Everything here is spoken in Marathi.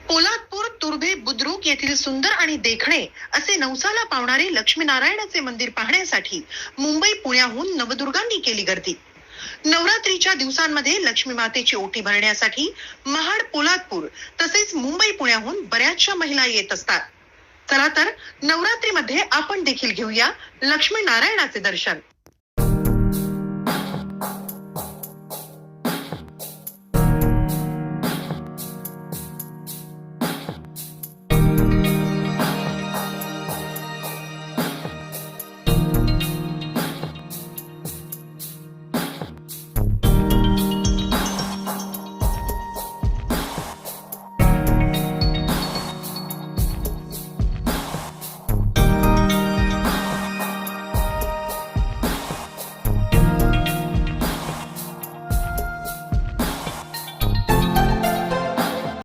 पोलादपूर, तुर्भे, बुद्रुक येथील सुंदर आणि देखणे असे नवसाला पावणारे लक्ष्मीनारायणाचे मंदिर पाहण्यासाठी मुंबई पुण्याहून नवदुर्गांनी केली गर्दी. नवरात्रीच्या दिवसांमध्ये लक्ष्मी मातेची ओटी भरण्यासाठी महाड, पोलादपूर तसेच मुंबई पुण्याहून बऱ्याचशा महिला येत असतात. चला तर नवरात्रीमध्ये आपण देखील घेऊया लक्ष्मी नारायणाचे दर्शन.